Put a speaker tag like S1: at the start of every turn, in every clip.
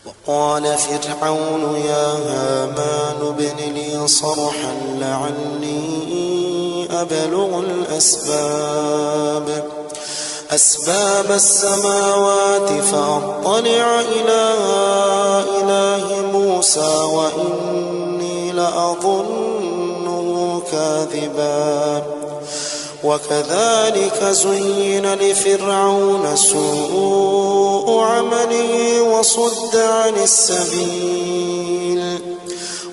S1: وقال فرعون يا هامان ابن لي صرحا لعلي أبلغ أسباب السماوات فأطلع إلى إله موسى وإني لأظنه كاذبا وكذلك زين لفرعون سوء عمله وصد عن السبيل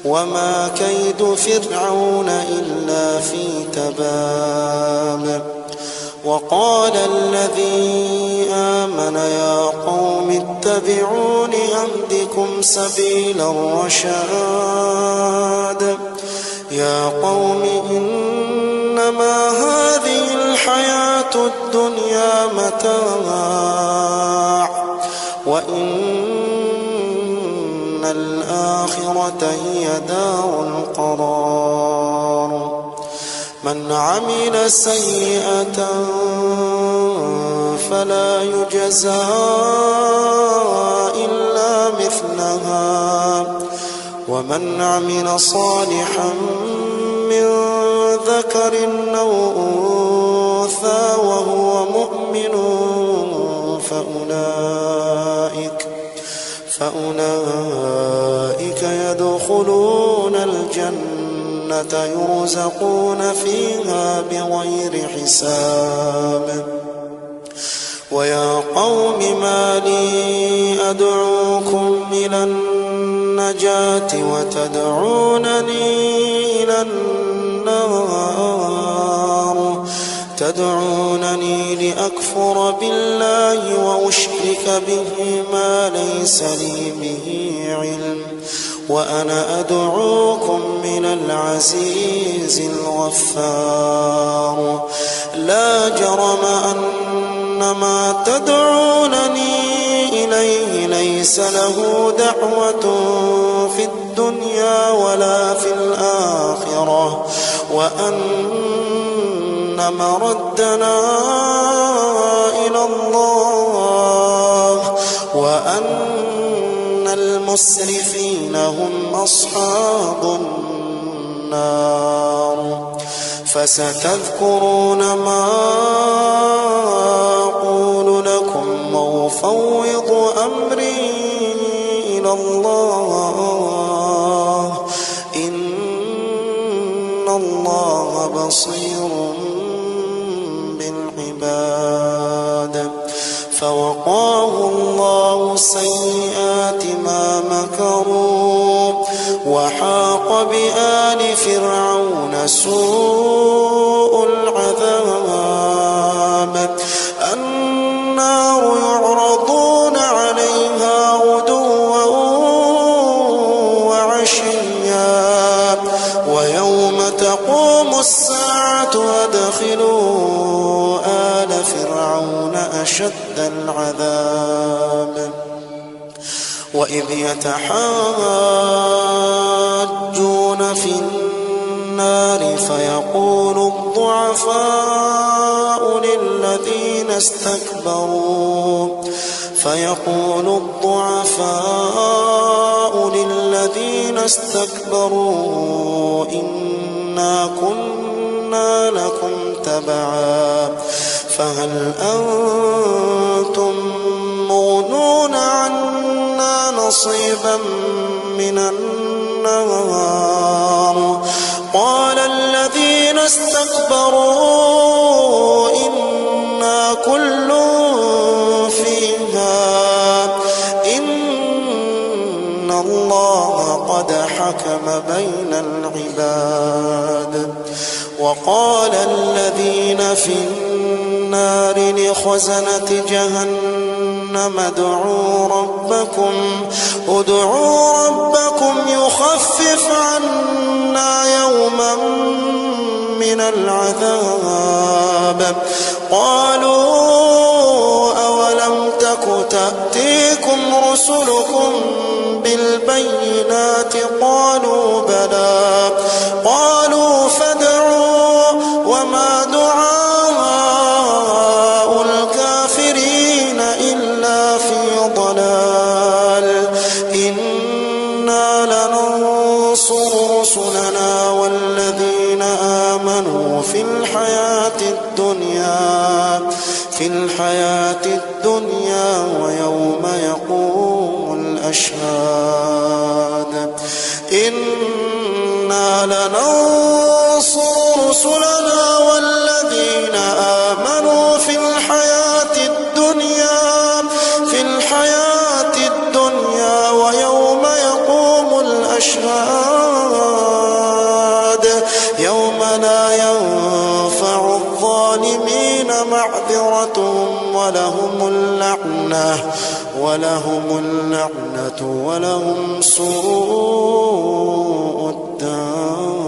S1: وما كيد فرعون إلا في تباب. وقال الذي آمن يا قوم اتبعون أهدكم سبيل الرشاد. يا قوم إنما هذه الحياة الدنيا متاع وإن الآخرة هي دار القرار. من عمل سيئة فلا يجزى إلا مثلها ومن عمل صالحا من ذكر أو أنثى وهو مؤمن فأولئك يدخلون الجنة يرزقون فيها بغير حساب. ويا قوم ما لي أدعوكم إلى النجاة وتدعونني إلى النار تدعونني لأكفر بالله وأشرك به ما ليس لي به علم وأنا أدعوكم من العزيز الغفار. لا جرم أن ما تدعونني إليه ليس له دعوة في الدنيا ولا في الآخرة وأن مردنا إلى الله وأن المسرفين هم أصحاب النار. فستذكرون ما أقول لكم وأفوض أمري إلى الله إن الله بصير بالعباد. فوقاه الله سيئات ما مكروا وحاق بآل فرعون سوء العذاب. النار يعرضون عليها غدوا وعشيا ويوم تقوم الساعة أدخلوا آل فرعون أشد العذاب. وإذ يتحاجون في النار فيقول الضعفاء للذين استكبروا إنا كنا لكم تبعا فهل أنتم مغنون عنا نصيبا من النار. قال الذين استكبروا إنا كل فيها إن الله قد حكم بين العباد. وقال الذين في النار لخزنة جهنم ادعوا ربكم يخفف عنا يوما من العذاب. قالوا أولم تك تأتيكم رسلكم بالبينات قالوا بلى قالوا فادعوا وما دعاء الكافرين إلا في ضلال. في الحياة الدنيا ويوم يقوم الأشهاد. إنا لننصر رسلنا والذين آمنوا في الحياة الدنيا ويوم يقوم الأشهاد، يوم لا ينفع الظالمين معذرتهم ولهم اللعنة ولهم سوء الدار.